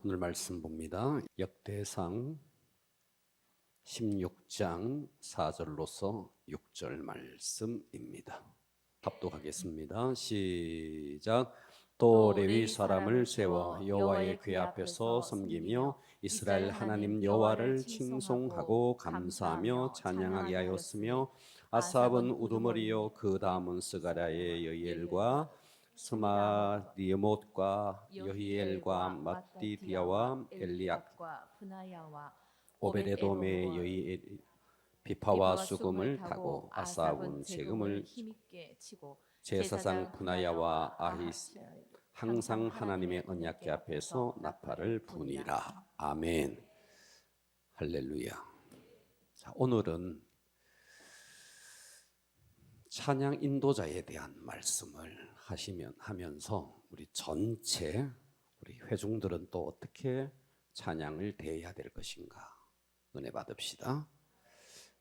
오늘 말씀 봅니다. 역대상 16장 4절로서 6절 말씀입니다. 합독하겠습니다. 시작. 또 레위 사람을 세워 여호와의 궤 앞에서 섬기며 이스라엘 하나님 여호와를 칭송하고 감사하며 찬양하게 하였으며 아삽은 우두머리요 그 다음은 스가랴의 여이엘과 스마리못과 여히엘과 마띠디아와 엘리압과 오베데돔의 여이 비파와 수금을 타고 아삽은 재금을 힘있게 치고 제사장 분하야와 아히스 항상 하나님의 언약궤 앞에서 나팔을 부니라. 아멘. 할렐루야. 자, 오늘은 찬양 인도자에 대한 말씀을 하면서 우리 전체 우리 회중들은 또 어떻게 찬양을 대해야 될 것인가 은혜 받읍시다.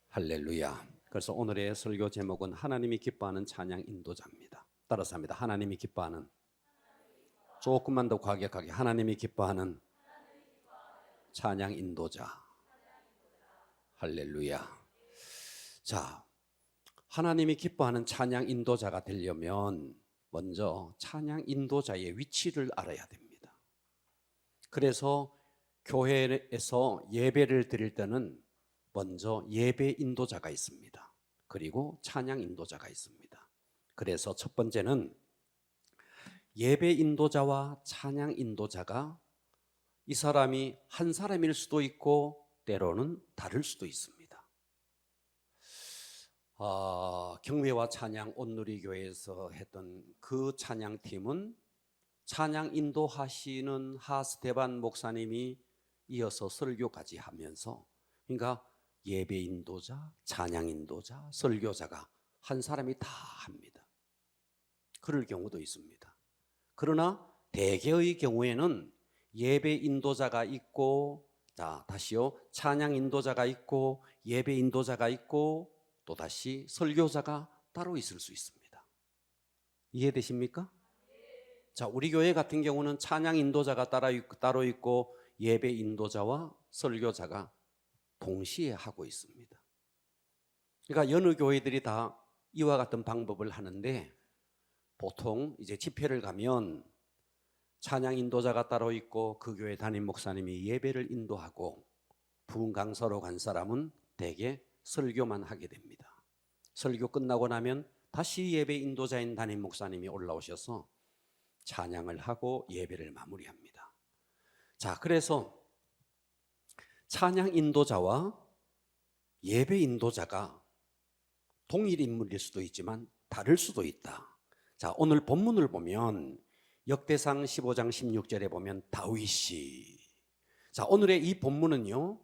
할렐루야. 그래서 오늘의 설교 제목은 하나님이 기뻐하는 찬양 인도자입니다. 따라서 합니다. 하나님이 기뻐하는, 조금만 더 과격하게, 하나님이 기뻐하는 찬양 인도자. 할렐루야. 자, 하나님이 기뻐하는 찬양 인도자가 되려면 먼저 찬양 인도자의 위치를 알아야 됩니다. 그래서 교회에서 예배를 드릴 때는 먼저 예배 인도자가 있습니다. 그리고 찬양 인도자가 있습니다. 그래서 첫 번째는 예배 인도자와 찬양 인도자가 이 사람이 한 사람일 수도 있고 때로는 다를 수도 있습니다. 경배와 찬양 온누리교회에서 했던 그 찬양팀은 찬양 인도하시는 하스테반 목사님이 이어서 설교까지 하면서, 그러니까 예배 인도자, 찬양 인도자, 설교자가 한 사람이 다 합니다. 그럴 경우도 있습니다. 그러나 대개의 경우에는 예배 인도자가 있고, 다시요, 찬양 인도자가 있고 예배 인도자가 있고 또다시 설교자가 따로 있을 수 있습니다. 이해되십니까? 자, 우리 교회 같은 경우는 찬양 인도자가 따로 있고 예배 인도자와 설교자가 동시에 하고 있습니다. 그러니까 여느 교회들이 다 이와 같은 방법을 하는데, 보통 이제 집회를 가면 찬양 인도자가 따로 있고 그 교회 담임 목사님이 예배를 인도하고 부흥 강사로 간 사람은 대개 설교만 하게 됩니다. 설교 끝나고 나면 다시 예배 인도자인 담임 목사님이 올라오셔서 찬양을 하고 예배를 마무리합니다. 자, 그래서 찬양 인도자와 예배 인도자가 동일 인물일 수도 있지만 다를 수도 있다. 자, 오늘 본문을 보면 역대상 15장 16절에 보면 다윗이, 자, 오늘의 이 본문은요,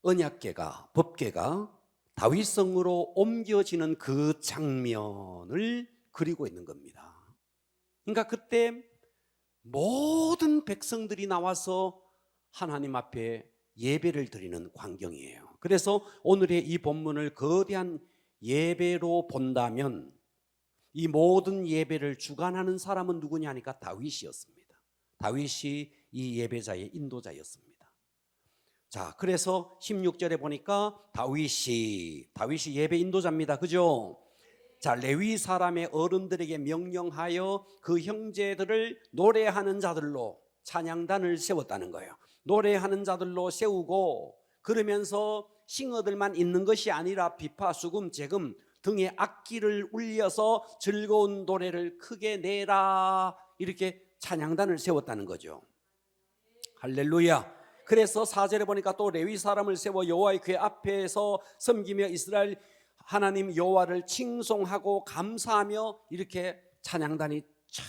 언약궤가, 법궤가 다윗성으로 옮겨지는 그 장면을 그리고 있는 겁니다. 그러니까 그때 모든 백성들이 나와서 하나님 앞에 예배를 드리는 광경이에요. 그래서 오늘의 이 본문을 거대한 예배로 본다면 이 모든 예배를 주관하는 사람은 누구냐 하니까 다윗이었습니다. 다윗이 이 예배자의 인도자였습니다. 자, 그래서 16절에 보니까 다윗이 예배 인도자입니다. 그죠? 자, 레위 사람의 어른들에게 명령하여 그 형제들을 노래하는 자들로 찬양단을 세웠다는 거예요. 노래하는 자들로 세우고, 그러면서 싱어들만 있는 것이 아니라 비파, 수금, 재금 등의 악기를 울려서 즐거운 노래를 크게 내라, 이렇게 찬양단을 세웠다는 거죠. 할렐루야. 그래서 4절에 보니까 또 레위 사람을 세워 여호와의 궤 앞에서 섬기며 이스라엘 하나님 여호와를 칭송하고 감사하며, 이렇게 찬양단이 쫙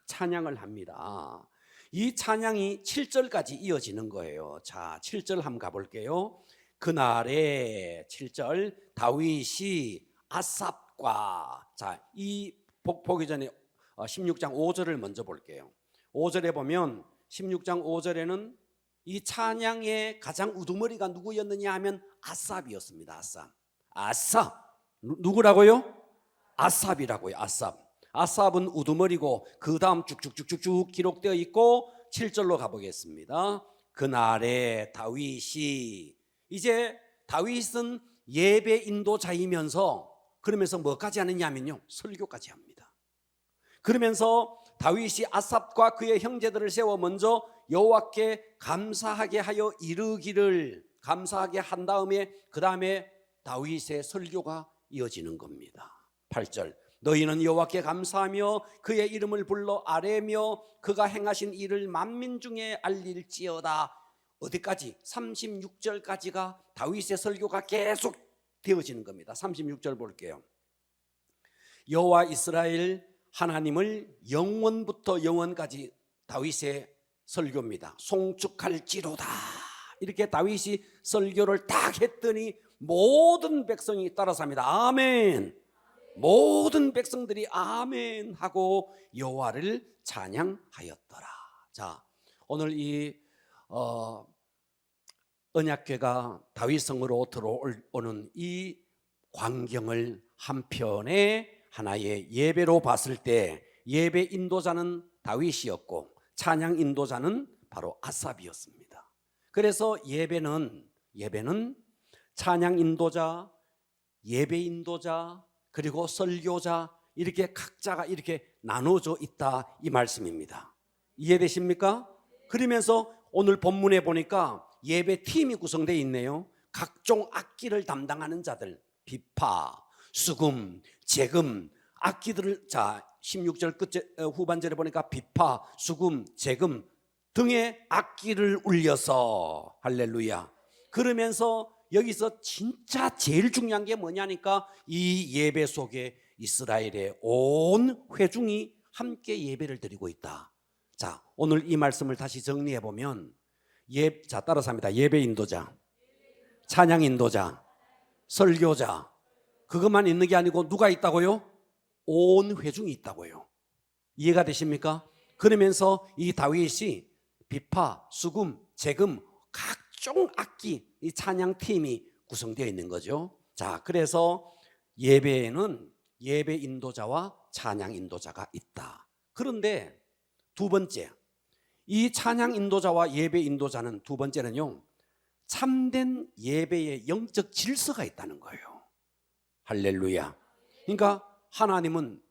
찬양을 합니다. 이 찬양이 7절까지 이어지는 거예요. 자, 7절 한번 가볼게요. 그날에 7절 다윗이 아삽과, 자, 이 보기 전에 16장 5절을 먼저 볼게요. 5절에 보면 16장 5절에는 이 찬양의 가장 우두머리가 누구였느냐 하면 아삽이었습니다. 아삽. 누구라고요? 아삽이라고요. 아삽은 우두머리고 그 다음 쭉쭉쭉쭉 기록되어 있고 7절로 가보겠습니다. 그날에 다윗이, 이제 다윗은 예배 인도자이면서 그러면서 뭐까지 하느냐면요, 설교까지 합니다. 그러면서 다윗이 아삽과 그의 형제들을 세워 먼저 여호와께 감사하게 하여 이르기를, 감사하게 한 다음에 그 다음에 다윗의 설교가 이어지는 겁니다. 8절, 너희는 여호와께 감사하며 그의 이름을 불러 아뢰며 그가 행하신 일을 만민 중에 알릴지어다. 어디까지? 36절까지가 다윗의 설교가 계속 되어지는 겁니다. 36절 볼게요. 여호와 이스라엘 하나님을 영원부터 영원까지, 다윗의 설교입니다. 송축할지로다. 이렇게 다윗이 설교를 딱 했더니 모든 백성이 따라서 합니다. 아멘. 모든 백성들이 아멘 하고 여호와를 찬양하였더라. 자, 오늘 이 언약궤가 다윗성으로 들어오는 이 광경을 한편의 하나의 예배로 봤을 때, 예배 인도자는 다윗이었고 찬양 인도자는 바로 아삽이었습니다. 그래서 예배는 찬양 인도자, 예배 인도자, 그리고 설교자, 이렇게 각자가 이렇게 나눠져 있다, 이 말씀입니다. 이해되십니까? 그러면서 오늘 본문에 보니까 예배 팀이 구성되어 있네요. 각종 악기를 담당하는 자들, 비파, 수금, 재금, 악기들을, 자 16절 끝 후반절에 보니까 비파, 수금, 재금 등의 악기를 울려서, 할렐루야. 그러면서 여기서 진짜 제일 중요한 게 뭐냐니까, 이 예배 속에 이스라엘의 온 회중이 함께 예배를 드리고 있다. 자, 오늘 이 말씀을 다시 정리해 보면, 자, 따라서 합니다. 예배 인도자, 찬양 인도자, 설교자, 그것만 있는 게 아니고 누가 있다고요? 온 회중이 있다고요. 이해가 되십니까? 그러면서 이 다윗이 비파, 수금, 재금, 각종 악기, 이 찬양팀이 구성되어 있는 거죠. 자, 그래서 예배에는 예배 인도자와 찬양 인도자가 있다. 그런데 두 번째, 이 찬양 인도자와 예배 인도자는, 두 번째는요, 참된 예배의 영적 질서가 있다는 거예요. 할렐루야. 그러니까 하나님은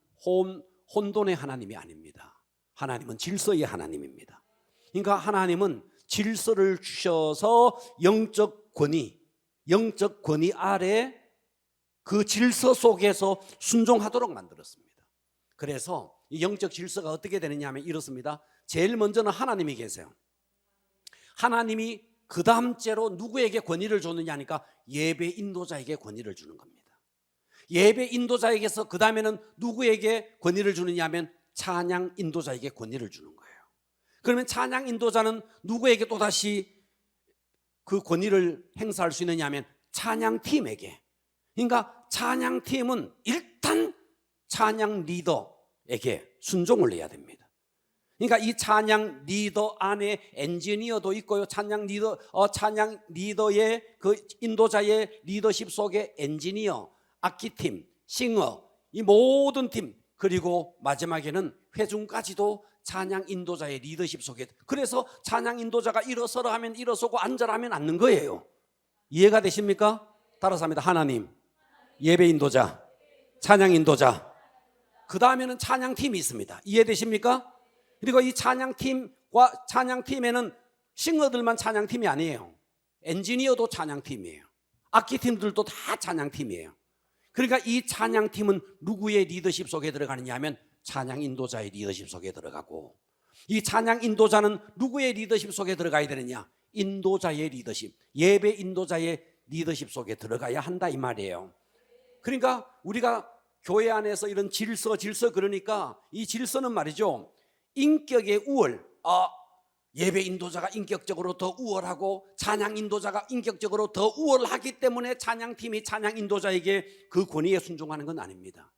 혼돈의 하나님이 아닙니다. 하나님은 질서의 하나님입니다. 그러니까 하나님은 질서를 주셔서 영적 권위 아래 그 질서 속에서 순종하도록 만들었습니다. 그래서 이 영적 질서가 어떻게 되느냐 하면 이렇습니다. 제일 먼저는 하나님이 계세요. 하나님이 그 다음째로 누구에게 권위를 줬느냐 하니까 예배 인도자에게 권위를 주는 겁니다. 예배 인도자에게서 그 다음에는 누구에게 권위를 주느냐 하면 찬양 인도자에게 권위를 주는 거예요. 그러면 찬양 인도자는 누구에게 또다시 그 권위를 행사할 수 있느냐 하면 찬양팀에게. 그러니까 찬양팀은 일단 찬양 리더에게 순종을 해야 됩니다. 그러니까 이 찬양 리더 안에 엔지니어도 있고요. 찬양 리더의 그 인도자의 리더십 속에 엔지니어, 악기팀, 싱어, 이 모든 팀, 그리고 마지막에는 회중까지도 찬양 인도자의 리더십 속에. 그래서 찬양 인도자가 일어서라 하면 일어서고 앉아라 하면 앉는 거예요. 이해가 되십니까? 따라서 합니다. 하나님, 예배 인도자, 찬양 인도자, 그 다음에는 찬양팀이 있습니다. 이해되십니까? 그리고 이 찬양팀과 찬양팀에는 싱어들만 찬양팀이 아니에요. 엔지니어도 찬양팀이에요. 악기팀들도 다 찬양팀이에요. 그러니까 이 찬양팀은 누구의 리더십 속에 들어가느냐 하면 찬양 인도자의 리더십 속에 들어가고, 이 찬양 인도자는 누구의 리더십 속에 들어가야 되느냐? 인도자의 리더십, 예배 인도자의 리더십 속에 들어가야 한다, 이 말이에요. 그러니까 우리가 교회 안에서 이런 질서 그러니까 이 질서는 말이죠, 인격의 우월, 예배 인도자가 인격적으로 더 우월하고 찬양 인도자가 인격적으로 더 우월하기 때문에 찬양팀이 찬양 인도자에게 그 권위에 순종하는 건 아닙니다.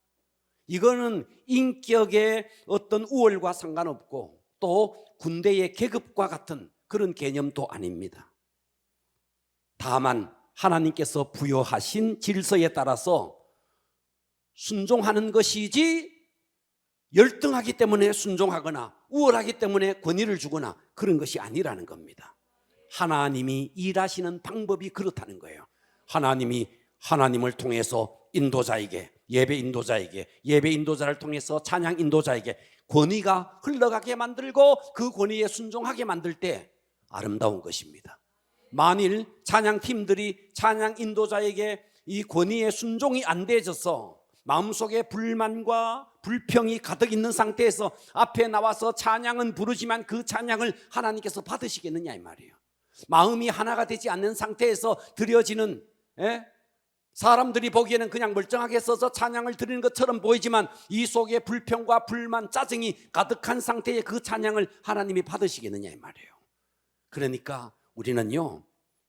이거는 인격의 어떤 우월과 상관없고 또 군대의 계급과 같은 그런 개념도 아닙니다. 다만 하나님께서 부여하신 질서에 따라서 순종하는 것이지 열등하기 때문에 순종하거나 우월하기 때문에 권위를 주거나 그런 것이 아니라는 겁니다. 하나님이 일하시는 방법이 그렇다는 거예요. 하나님을 통해서 인도자에게, 예배 인도자를 통해서 찬양 인도자에게 권위가 흘러가게 만들고 그 권위에 순종하게 만들 때 아름다운 것입니다. 만일 찬양팀들이 찬양 인도자에게 이 권위에 순종이 안 되어져서 마음속에 불만과 불평이 가득 있는 상태에서 앞에 나와서 찬양은 부르지만 그 찬양을 하나님께서 받으시겠느냐 이 말이에요. 마음이 하나가 되지 않는 상태에서 드려지는, 사람들이 보기에는 그냥 멀쩡하게 써서 찬양을 드리는 것처럼 보이지만 이 속에 불평과 불만, 짜증이 가득한 상태의 그 찬양을 하나님이 받으시겠느냐 이 말이에요. 그러니까 우리는요,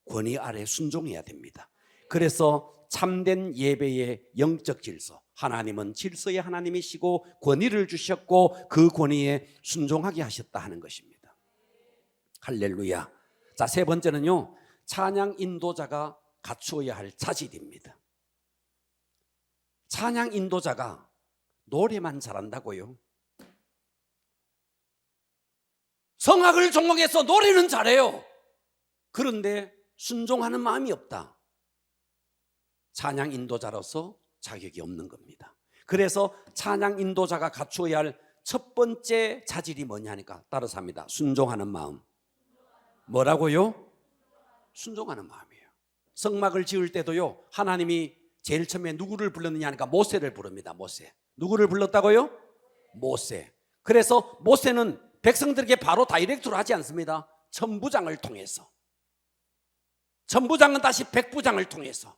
권위 아래 순종해야 됩니다. 그래서 참된 예배의 영적 질서, 하나님은 질서의 하나님이시고 권위를 주셨고 그 권위에 순종하게 하셨다 하는 것입니다. 할렐루야. 자, 세 번째는요, 찬양 인도자가 갖추어야 할 자질입니다. 찬양 인도자가 노래만 잘한다고요? 성악을 전공해서 노래는 잘해요. 그런데 순종하는 마음이 없다. 찬양 인도자로서 자격이 없는 겁니다. 그래서 찬양 인도자가 갖추어야 할 첫 번째 자질이 뭐냐니까 따라서 합니다. 순종하는 마음. 뭐라고요? 순종하는 마음이에요. 성막을 지을 때도요, 하나님이 제일 처음에 누구를 불렀느냐 하니까 모세를 부릅니다. 모세. 누구를 불렀다고요? 모세. 그래서 모세는 백성들에게 바로 다이렉트로 하지 않습니다. 천부장을 통해서, 천부장은 다시 백부장을 통해서,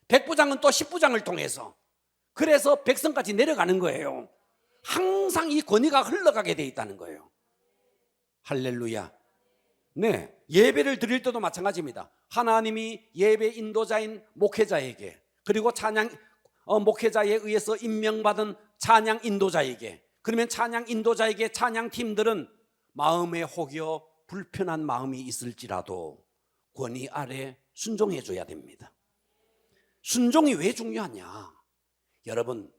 백부장은 또 십부장을 통해서, 그래서 백성까지 내려가는 거예요. 항상 이 권위가 흘러가게 돼 있다는 거예요. 할렐루야. 네, 예배를 드릴 때도 마찬가지입니다. 하나님이 예배 인도자인 목회자에게, 그리고 찬양 목회자에 의해서 임명받은 찬양 인도자에게, 그러면 찬양 인도자에게 찬양팀들은 마음에 혹여 불편한 마음이 있을지라도 권위 아래 순종해 줘야 됩니다. 순종이 왜 중요하냐? 여러분,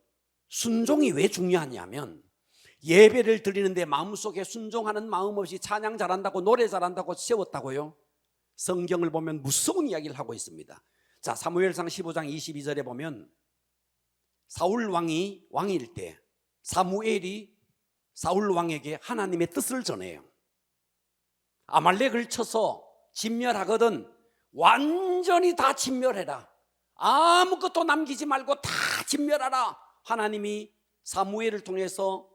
순종이 왜 중요하냐면 예배를 드리는데 마음속에 순종하는 마음 없이 찬양 잘한다고, 노래 잘한다고 세웠다고요? 성경을 보면 무서운 이야기를 하고 있습니다. 자, 사무엘상 15장 22절에 보면 사울 왕이 왕일 때 사무엘이 사울 왕에게 하나님의 뜻을 전해요. 아말렉을 쳐서 진멸하거든 완전히 다 진멸해라. 아무것도 남기지 말고 다 진멸하라. 하나님이 사무엘을 통해서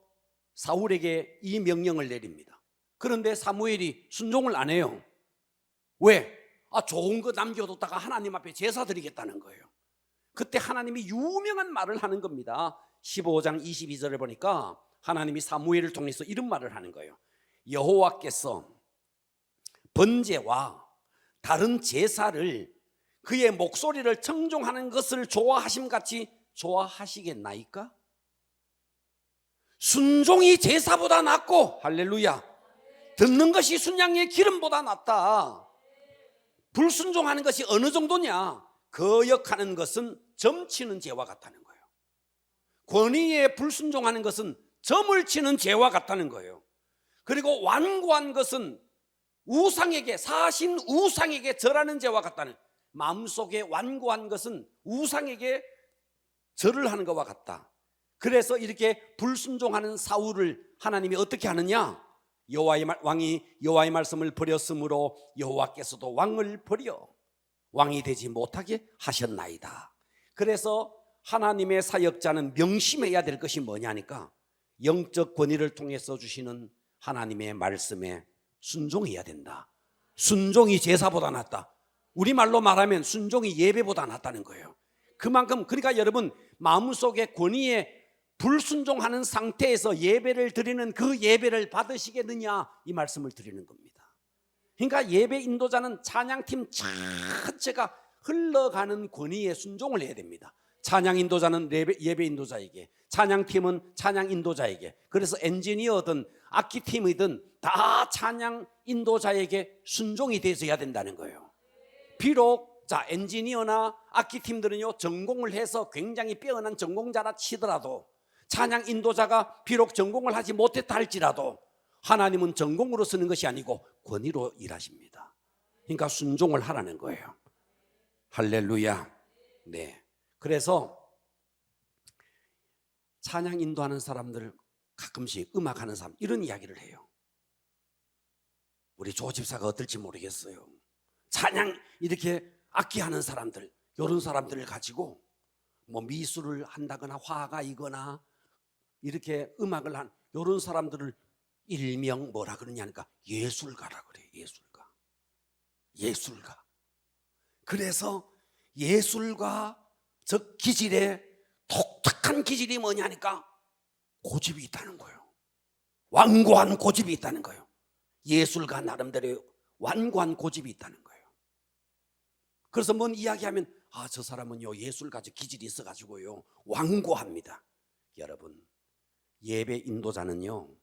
사울에게 이 명령을 내립니다. 그런데 사무엘이 순종을 안 해요. 왜? 좋은 거 남겨뒀다가 하나님 앞에 제사 드리겠다는 거예요. 그때 하나님이 유명한 말을 하는 겁니다. 15장 22절을 보니까 하나님이 사무엘을 통해서 이런 말을 하는 거예요. 여호와께서 번제와 다른 제사를 그의 목소리를 청종하는 것을 좋아하심같이 좋아하시겠나이까? 순종이 제사보다 낫고, 할렐루야, 듣는 것이 순양의 기름보다 낫다. 불순종하는 것이 어느 정도냐? 거역하는 것은 점치는 죄와 같다는 거예요. 권위에 불순종하는 것은 점을 치는 죄와 같다는 거예요. 그리고 완고한 것은 우상에게, 사신 우상에게 절하는 죄와 같다는, 마음속에 완고한 것은 우상에게 절을 하는 것과 같다. 그래서 이렇게 불순종하는 사울을 하나님이 어떻게 하느냐? 왕이 여호와의 말씀을 버렸으므로 여호와께서도 왕을 버려 왕이 되지 못하게 하셨나이다. 그래서 하나님의 사역자는 명심해야 될 것이 뭐냐니까 영적 권위를 통해서 주시는 하나님의 말씀에 순종해야 된다. 순종이 제사보다 낫다. 우리말로 말하면 순종이 예배보다 낫다는 거예요. 그만큼, 그러니까 여러분, 마음속에 권위에 불순종하는 상태에서 예배를 드리는 그 예배를 받으시겠느냐, 이 말씀을 드리는 겁니다. 그러니까 예배 인도자는 찬양팀 자체가 흘러가는 권위에 순종을 해야 됩니다. 찬양 인도자는 예배 인도자에게, 찬양팀은 찬양 인도자에게, 그래서 엔지니어든 악기팀이든 다 찬양 인도자에게 순종이 되어야 된다는 거예요. 비록 엔지니어나 악기팀들은요 전공을 해서 굉장히 뛰어난 전공자라 치더라도 찬양 인도자가 비록 전공을 하지 못했다 할지라도 하나님은 전공으로 쓰는 것이 아니고 권위로 일하십니다. 그러니까 순종을 하라는 거예요. 할렐루야. 네. 그래서 찬양 인도하는 사람들 가끔씩 음악하는 사람 이런 이야기를 해요. 우리 조 집사가 어떨지 모르겠어요. 찬양 이렇게 악기하는 사람들, 이런 사람들을 가지고 뭐 미술을 한다거나 화가이거나 이렇게 음악을 한 이런 사람들을 일명 뭐라 그러냐니까 예술가라 그래. 예술가. 그래서 예술가적 기질에 독특한 기질이 뭐냐니까 고집이 있다는 거예요. 완고한 고집이 있다는 거예요. 예술가 나름대로 완고한 고집이 있다는 거예요. 그래서 뭔 이야기하면 저 사람은요 예술가적 기질이 있어가지고요 완고합니다. 여러분, 예배 인도자는요,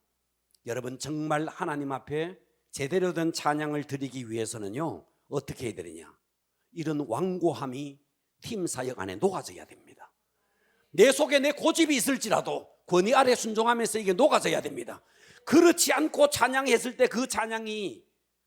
여러분 정말 하나님 앞에 제대로 된 찬양을 드리기 위해서는요 어떻게 해야 되느냐, 이런 완고함이 팀 사역 안에 녹아져야 됩니다. 내 속에 내 고집이 있을지라도 권위 아래 순종하면서 이게 녹아져야 됩니다. 그렇지 않고 찬양했을 때 그 찬양이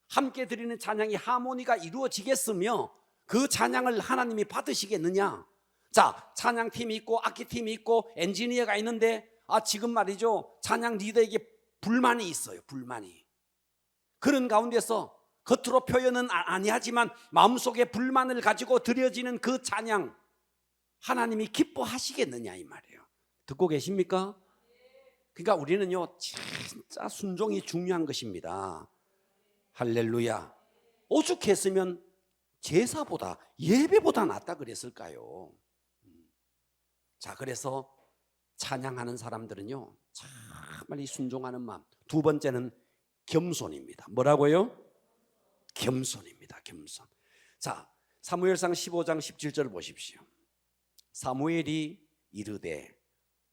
함께 드리는 찬양이 하모니가 이루어지겠으며 그 찬양을 하나님이 받으시겠느냐? 자, 찬양팀이 있고 악기팀이 있고 엔지니어가 있는데 지금 말이죠 찬양 리더에게 불만이 있어요. 불만이. 그런 가운데서 겉으로 표현은 아니하지만 마음속에 불만을 가지고 드려지는 그 찬양 하나님이 기뻐하시겠느냐 이 말이에요. 듣고 계십니까? 그러니까 우리는요 진짜 순종이 중요한 것입니다. 할렐루야. 오죽했으면 제사보다 예배보다 낫다 그랬을까요? 자, 그래서 찬양하는 사람들은요 정말 이 순종하는 마음. 두 번째는 겸손입니다. 뭐라고요? 겸손입니다. 겸손. 자, 사무엘상 15장 17절을 보십시오. 사무엘이 이르되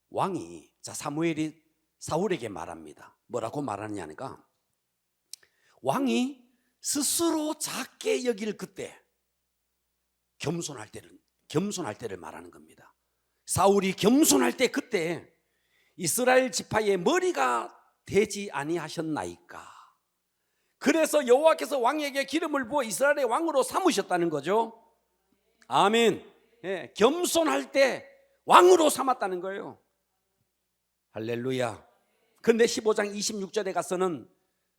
왕이, 자, 사무엘이 사울에게 말합니다. 뭐라고 말하느냐니까 왕이 스스로 작게 여길 그때 겸손할 때를 말하는 겁니다. 사울이 겸손할 때 그때 이스라엘 지파의 머리가 되지 아니하셨나이까. 그래서 여호와께서 왕에게 기름을 부어 이스라엘의 왕으로 삼으셨다는 거죠. 아멘. 예, 겸손할 때 왕으로 삼았다는 거예요. 할렐루야. 그런데 15장 26절에 가서는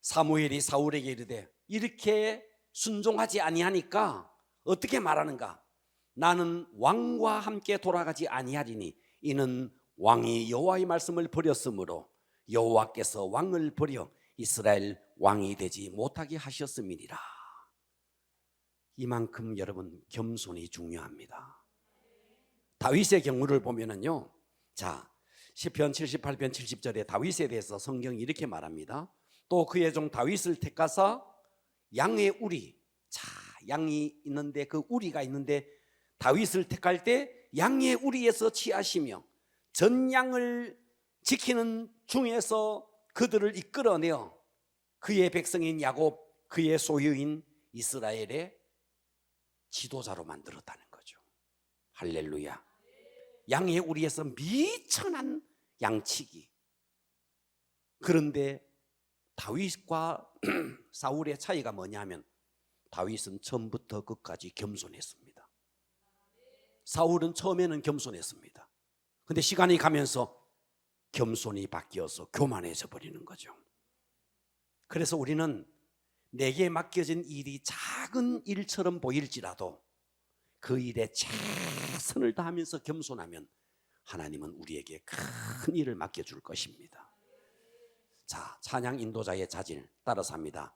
사무엘이 사울에게 이르되 이렇게 순종하지 아니하니까 어떻게 말하는가? 나는 왕과 함께 돌아가지 아니하리니 이는 왕이 여호와의 말씀을 버렸으므로 여호와께서 왕을 버려 이스라엘 왕이 되지 못하게 하셨음이니라. 이만큼 여러분 겸손이 중요합니다. 다윗의 경우를 보면은요, 자, 시편 78편 70절에 다윗에 대해서 성경이 이렇게 말합니다. 또 그의 종 다윗을 택하사 양의 우리, 자, 양이 있는데 그 우리가 있는데 다윗을 택할 때 양의 우리에서 취하시며 전 양을 지키는 중에서 그들을 이끌어내어 그의 백성인 야곱, 그의 소유인 이스라엘의 지도자로 만들었다는 거죠. 할렐루야. 양의 우리에서 미천한 양치기. 그런데 다윗과 사울의 차이가 뭐냐면 다윗은 처음부터 끝까지 겸손했습니다. 사울은 처음에는 겸손했습니다. 근데 시간이 가면서 겸손이 바뀌어서 교만해져 버리는 거죠. 그래서 우리는 내게 맡겨진 일이 작은 일처럼 보일지라도 그 일에 최선을 다하면서 겸손하면 하나님은 우리에게 큰 일을 맡겨줄 것입니다. 자, 찬양 인도자의 자질 따라서 합니다.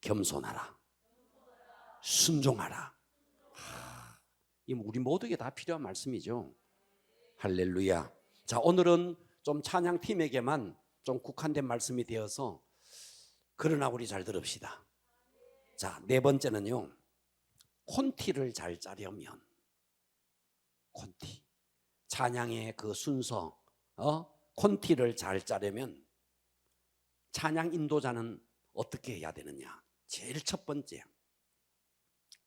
겸손하라, 순종하라. 이 우리 모두에게 다 필요한 말씀이죠. 할렐루야. 자, 오늘은 좀 찬양팀에게만 좀 국한된 말씀이 되어서 그러나 우리 잘 들읍시다. 자, 네 번째는요, 콘티를 잘 짜려면, 콘티, 찬양의 그 순서, 콘티를 잘 짜려면 찬양 인도자는 어떻게 해야 되느냐? 제일 첫 번째,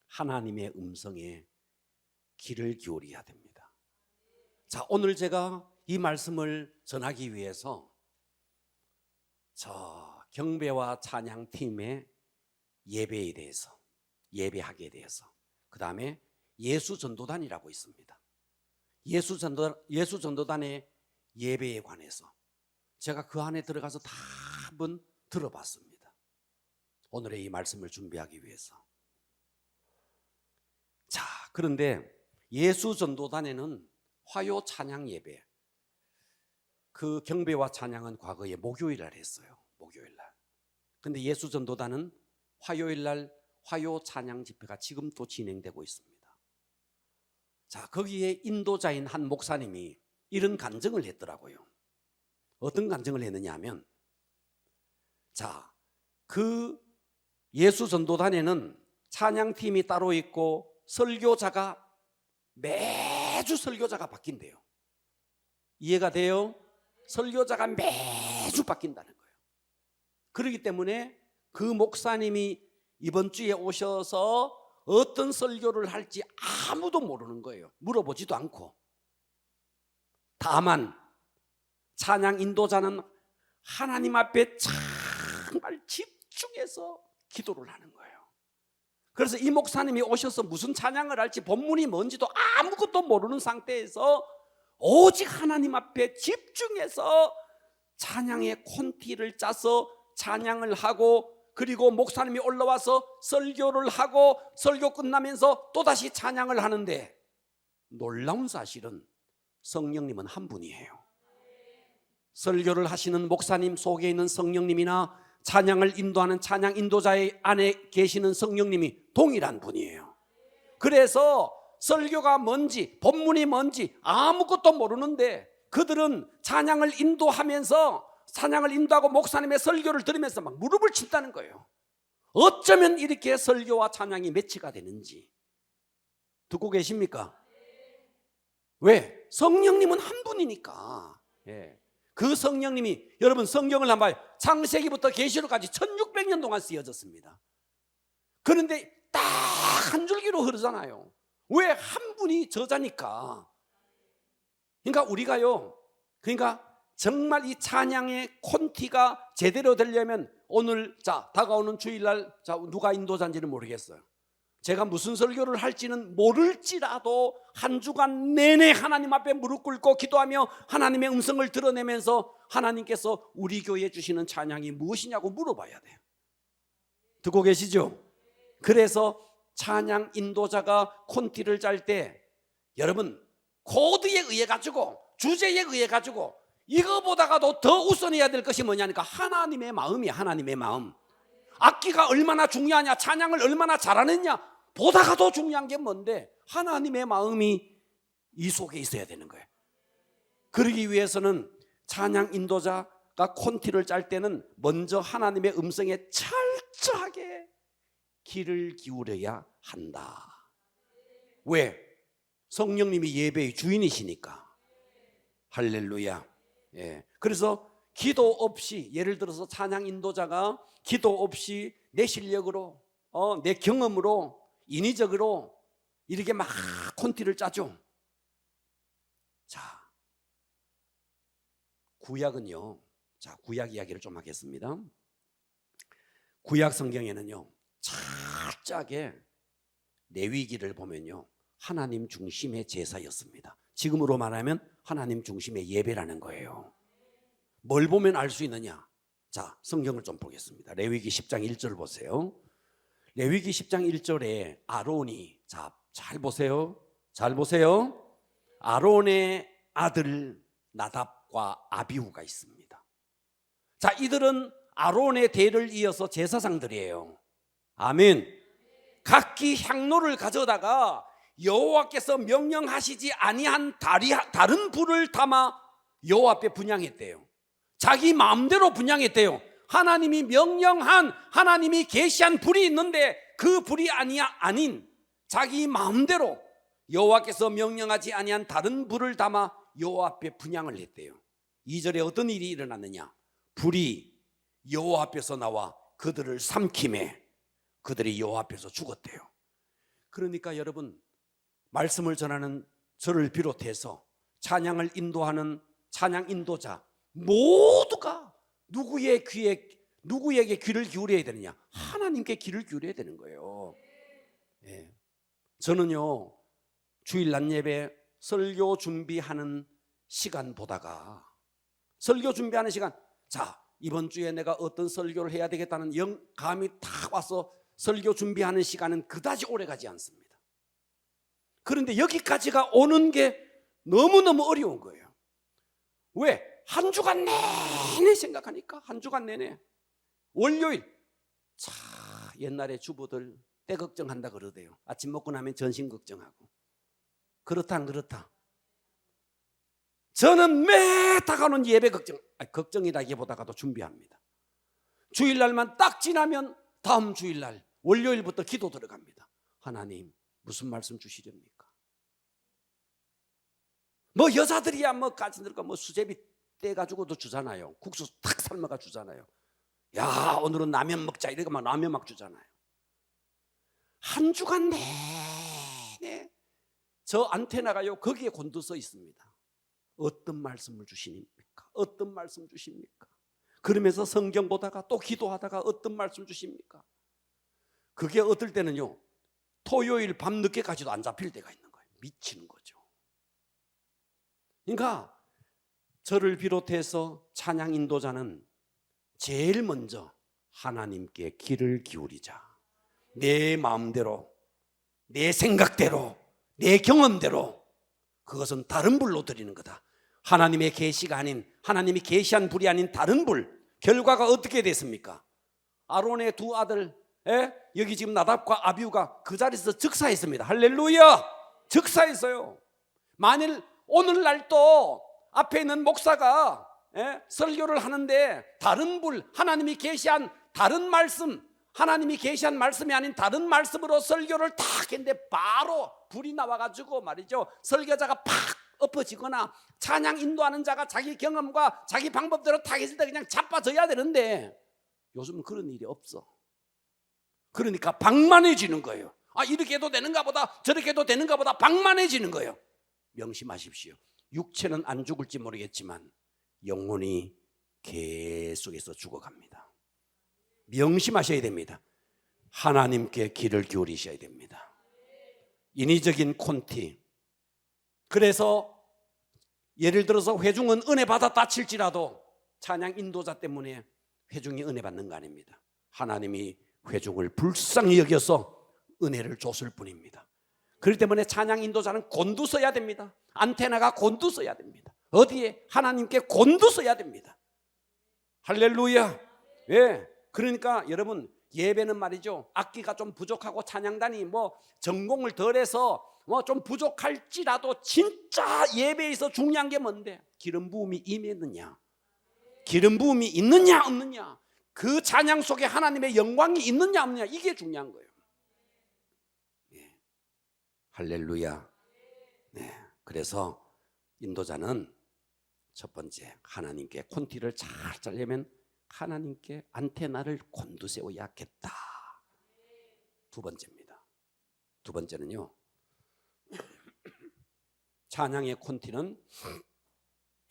하나님의 음성에 귀를 기울여야 됩니다. 자, 오늘 제가 이 말씀을 전하기 위해서 저 경배와 찬양팀의 예배에 대해서, 예배하기에 대해서, 그 다음에 예수전도단이라고 있습니다. 예수전도단의 예배에 관해서 제가 그 안에 들어가서 다 한번 들어봤습니다. 오늘의 이 말씀을 준비하기 위해서. 자, 그런데 예수전도단에는 화요 찬양 예배, 그 경배와 찬양은 과거에 목요일날 했어요. 목요일날. 근데 예수전도단은 화요일날 화요 찬양 집회가 지금 또 진행되고 있습니다. 자, 거기에 인도자인 한 목사님이 이런 간증을 했더라고요. 어떤 간증을 했느냐 하면, 자, 그 예수전도단에는 찬양팀이 따로 있고 설교자가 매주 설교자가 바뀐대요. 이해가 돼요? 설교자가 매주 바뀐다는 거예요. 그렇기 때문에 그 목사님이 이번 주에 오셔서 어떤 설교를 할지 아무도 모르는 거예요. 물어보지도 않고. 다만 찬양 인도자는 하나님 앞에 정말 집중해서 기도를 하는 거예요. 그래서 이 목사님이 오셔서 무슨 찬양을 할지 본문이 뭔지도 아무것도 모르는 상태에서 오직 하나님 앞에 집중해서 찬양의 콘티를 짜서 찬양을 하고, 그리고 목사님이 올라와서 설교를 하고 설교 끝나면서 또다시 찬양을 하는데, 놀라운 사실은 성령님은 한 분이에요. 설교를 하시는 목사님 속에 있는 성령님이나 찬양을 인도하는 찬양 인도자의 안에 계시는 성령님이 동일한 분이에요. 그래서 설교가 뭔지 본문이 뭔지 아무것도 모르는데 그들은 찬양을 인도하면서, 찬양을 인도하고 목사님의 설교를 들으면서 막 무릎을 친다는 거예요. 어쩌면 이렇게 설교와 찬양이 매치가 되는지. 듣고 계십니까? 왜? 성령님은 한 분이니까. 예. 그 성령님이, 여러분 성경을 한번 봐요. 창세기부터 계시록까지 1600년 동안 쓰여졌습니다. 그런데 딱 한 줄기로 흐르잖아요. 왜? 한 분이 저자니까. 그러니까 우리가요, 그러니까 정말 이 찬양의 콘티가 제대로 되려면 오늘, 자, 다가오는 주일날, 자, 누가 인도자인지는 모르겠어요. 제가 무슨 설교를 할지는 모를지라도 한 주간 내내 하나님 앞에 무릎 꿇고 기도하며 하나님의 음성을 드러내면서 하나님께서 우리 교회에 주시는 찬양이 무엇이냐고 물어봐야 돼요. 듣고 계시죠? 그래서 찬양 인도자가 콘티를 짤 때 여러분 코드에 의해 가지고, 주제에 의해 가지고 이거보다가도 더 우선해야 될 것이 뭐냐니까 하나님의 마음이야. 하나님의 마음. 악기가 얼마나 중요하냐, 찬양을 얼마나 잘하느냐 보다가 더 중요한 게 뭔데, 하나님의 마음이 이 속에 있어야 되는 거예요. 그러기 위해서는 찬양 인도자가 콘티를 짤 때는 먼저 하나님의 음성에 철저하게 귀를 기울여야 한다. 왜? 성령님이 예배의 주인이시니까. 할렐루야. 예. 그래서 기도 없이, 예를 들어서 찬양 인도자가 기도 없이 내 실력으로, 내 경험으로, 인위적으로 이렇게 막 콘티를 짜죠. 자, 구약은요, 자, 구약 이야기를 좀 하겠습니다. 구약 성경에는요, 철저하게 레위기를 보면요, 하나님 중심의 제사였습니다. 지금으로 말하면 하나님 중심의 예배라는 거예요. 뭘 보면 알 수 있느냐? 자, 성경을 좀 보겠습니다. 레위기 10장 1절 보세요. 레위기 10장 1절에 아론이, 자, 잘 보세요. 잘 보세요. 아론의 아들 나답과 아비후가 있습니다. 자, 이들은 아론의 대를 이어서 제사장들이에요. 아멘. 각기 향로를 가져다가 여호와께서 명령하시지 아니한 다른 불을 담아 여호와 앞에 분향했대요. 자기 마음대로 분향했대요. 하나님이 명령한, 하나님이 계시한 불이 있는데 그 불이 아닌 자기 마음대로 여호와께서 명령하지 아니한 다른 불을 담아 여호와 앞에 분향을 했대요. 2절에 어떤 일이 일어났느냐? 불이 여호와 앞에서 나와 그들을 삼킴에 그들이 여호와 앞에서 죽었대요. 그러니까 여러분, 말씀을 전하는 저를 비롯해서 찬양을 인도하는 찬양 인도자 모두가 누구에게 귀를 기울여야 되느냐? 하나님께 귀를 기울여야 되는 거예요. 예. 저는요, 주일 낮 예배 설교 준비하는 시간 보다가, 설교 준비하는 시간, 자, 이번 주에 내가 어떤 설교를 해야 되겠다는 영감이 탁 와서 설교 준비하는 시간은 그다지 오래 가지 않습니다. 그런데 여기까지가 오는 게 너무너무 어려운 거예요. 왜? 한 주간 내내 생각하니까. 한 주간 내내 월요일, 자, 옛날에 주부들 때 걱정한다 그러대요. 아침 먹고 나면 전신 걱정하고. 그렇다 안 그렇다? 저는 매 다가오는 예배 걱정이라기보다도 준비합니다. 주일날만 딱 지나면 다음 주일날 월요일부터 기도 들어갑니다. 하나님 무슨 말씀 주시렵니까? 뭐 여자들이야 뭐 가진들과 뭐 수제비 떼가지고도 주잖아요. 국수 탁 삶아가 주잖아요. 야, 오늘은 라면 먹자 이렇게 막 라면 막 주잖아요. 한 주간 내내 저 안테나가요 거기에 곤두서 있습니다. 어떤 말씀을 주십니까? 어떤 말씀 주십니까? 그러면서 성경 보다가 또 기도하다가 어떤 말씀 주십니까? 그게 어떨 때는요, 토요일 밤늦게까지도 안 잡힐 때가 있는 거예요. 미치는 거죠. 그러니까 저를 비롯해서 찬양 인도자는 제일 먼저 하나님께 귀를 기울이자. 내 마음대로, 내 생각대로, 내 경험대로, 그것은 다른 불로 드리는 거다. 하나님의 계시가 아닌, 하나님이 계시한 불이 아닌 다른 불. 결과가 어떻게 됐습니까? 아론의 두 아들, 여기 지금 나답과 아비후가 그 자리에서 즉사했습니다. 할렐루야! 즉사했어요. 만일 오늘날 또 앞에 있는 목사가 설교를 하는데 다른 불, 하나님이 계시한 다른 말씀, 하나님이 계시한 말씀이 아닌 다른 말씀으로 설교를 탁 했는데 바로 불이 나와가지고 말이죠, 설교자가 팍 엎어지거나 찬양 인도하는 자가 자기 경험과 자기 방법대로 탁 했을 때 그냥 자빠져야 되는데 요즘은 그런 일이 없어. 그러니까 방만해지는 거예요. 아, 이렇게 해도 되는가 보다 저렇게 해도 되는가 보다 방만해지는 거예요. 명심하십시오. 육체는 안 죽을지 모르겠지만 영혼이 계속해서 죽어갑니다. 명심하셔야 됩니다. 하나님께 귀를 기울이셔야 됩니다. 인위적인 콘티. 그래서 예를 들어서 회중은 은혜 받았다 칠지라도 찬양 인도자 때문에 회중이 은혜 받는 거 아닙니다. 하나님이 회중을 불쌍히 여겨서 은혜를 줬을 뿐입니다. 그렇기 때문에 찬양 인도자는 곤두서야 됩니다. 안테나가 곤두서야 됩니다. 어디에? 하나님께 곤두서야 됩니다. 할렐루야. 예. 그러니까 여러분, 예배는 말이죠, 악기가 좀 부족하고 찬양단이 뭐 전공을 덜해서 뭐 좀 부족할지라도 진짜 예배에서 중요한 게 뭔데? 기름 부음이 임했느냐, 기름 부음이 있느냐 없느냐, 그 찬양 속에 하나님의 영광이 있느냐 없느냐, 이게 중요한 거예요. 예. 할렐루야. 네. 그래서 인도자는 첫 번째, 하나님께 콘티를 잘 짜려면 하나님께 안테나를 곤두세워야겠다. 두 번째입니다. 두 번째는요, 찬양의 콘티는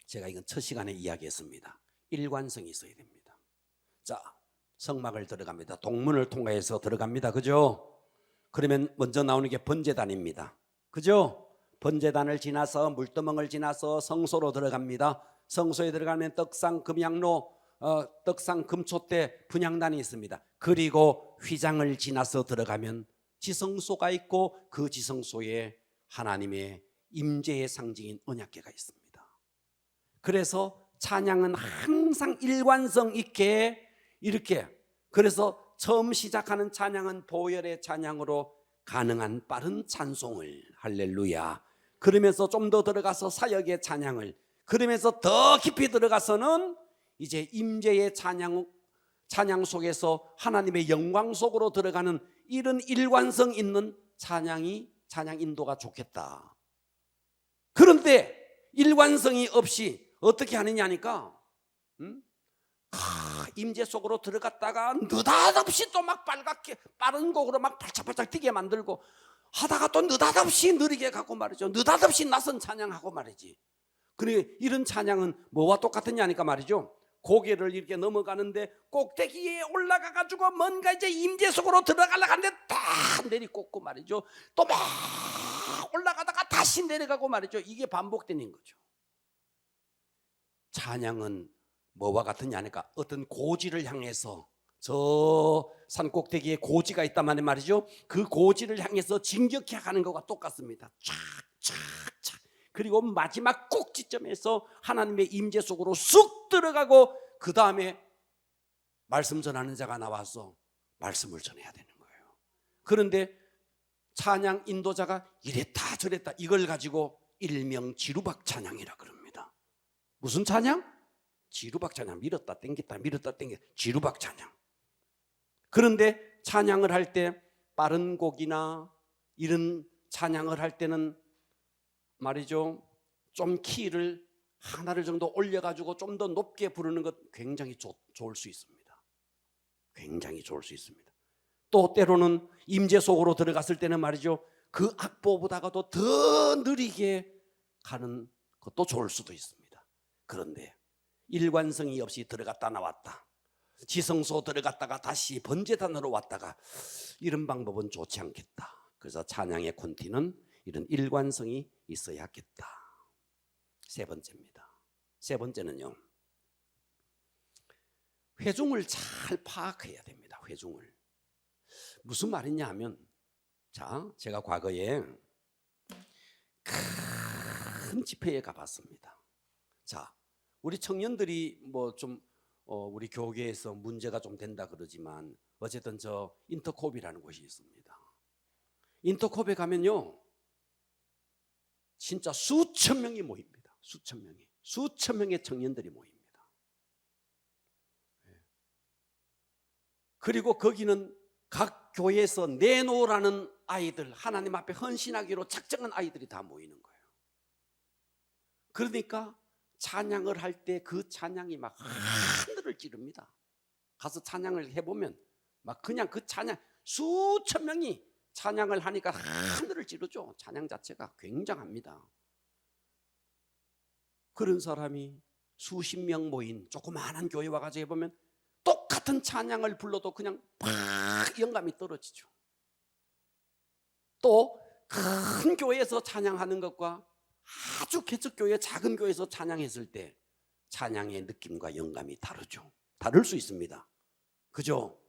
제가 이건 첫 시간에 이야기했습니다. 일관성이 있어야 됩니다. 자, 성막을 들어갑니다. 동문을 통과해서 들어갑니다. 그죠? 그러면 먼저 나오는 게 번제단입니다. 그죠? 번제단을 지나서 물두멍을 지나서 성소로 들어갑니다. 성소에 들어가면 떡상 금향로, 떡상 금촛대 분향단이 있습니다. 그리고 휘장을 지나서 들어가면 지성소가 있고 그 지성소에 하나님의 임재의 상징인 언약궤가 있습니다. 그래서 찬양은 항상 일관성 있게 이렇게, 그래서 처음 시작하는 찬양은 보혈의 찬양으로 가능한 빠른 찬송을, 할렐루야, 그러면서 좀 더 들어가서 사역의 찬양을, 그러면서 더 깊이 들어가서는 이제 임재의 찬양 속에서 하나님의 영광 속으로 들어가는 이런 일관성 있는 찬양 인도가 좋겠다. 그런데 일관성이 없이 어떻게 하느냐니까, 임재 속으로 들어갔다가 느닷없이 또 막 빨갛게 빠른 곡으로 막 발짝발짝 뛰게 만들고 하다가 또 느닷없이 느리게 가고 말이죠. 느닷없이 낯선 찬양하고 말이지. 그래 이런 찬양은 뭐와 똑같으냐니까 말이죠. 고개를 이렇게 넘어가는데 꼭대기에 올라가 가지고 뭔가 이제 임재 속으로 들어가려고 하는데 다 내리꽂고 말이죠. 또 막 올라가다가 다시 내려가고 말이죠. 이게 반복되는 거죠. 찬양은 뭐와 같으냐니까 어떤 고지를 향해서 저 산 꼭대기에 고지가 있단 말이죠. 그 고지를 향해서 진격해 가는 것과 똑같습니다. 촥촥촥. 그리고 마지막 꼭지점에서 하나님의 임재 속으로 쑥 들어가고 그 다음에 말씀 전하는 자가 나와서 말씀을 전해야 되는 거예요. 그런데 찬양 인도자가 이랬다 저랬다 이걸 가지고 일명 지루박 찬양이라 그럽니다. 무슨 찬양? 지루박 찬양. 밀었다 땡겼다 밀었다 땡겼다 지루박 찬양. 그런데 찬양을 할 때 빠른 곡이나 이런 찬양을 할 때는 말이죠, 좀 키를 하나를 정도 올려가지고 좀 더 높게 부르는 것 굉장히 좋을 수 있습니다. 굉장히 좋을 수 있습니다. 또 때로는 임재 속으로 들어갔을 때는 말이죠, 그 악보보다가도 더 느리게 가는 것도 좋을 수도 있습니다. 그런데 일관성이 없이 들어갔다 나왔다, 지성소 들어갔다가 다시 번제단으로 왔다가 이런 방법은 좋지 않겠다. 그래서 찬양의 콘티는 이런 일관성이 있어야겠다. 세 번째입니다. 세 번째는요, 회중을 잘 파악해야 됩니다. 회중을. 무슨 말이냐 하면, 자, 제가 과거에 큰 집회에 가봤습니다. 자, 우리 청년들이 뭐 좀 우리 교계에서 문제가 좀 된다 그러지만 어쨌든 저 인터콥이라는 곳이 있습니다. 인터콥에 가면요, 진짜 수천 명이 모입니다. 수천 명의 청년들이 모입니다. 그리고 거기는 각 교회에서 내놓으라는 아이들, 하나님 앞에 헌신하기로 작정한 아이들이 다 모이는 거예요. 그러니까 찬양을 할 때 그 찬양이 막 하늘을 찌릅니다. 가서 찬양을 해보면 막 그냥 그 찬양, 수천 명이 찬양을 하니까 하늘을 찌르죠. 찬양 자체가 굉장합니다. 그런 사람이 수십 명 모인 조그마한 교회 와가지고 해보면 똑같은 찬양을 불러도 그냥 팍 영감이 떨어지죠. 또 큰 교회에서 찬양하는 것과 아주 개척교회 작은 교회에서 찬양했을 때 찬양의 느낌과 영감이 다르죠. 다를 수 있습니다. 그죠?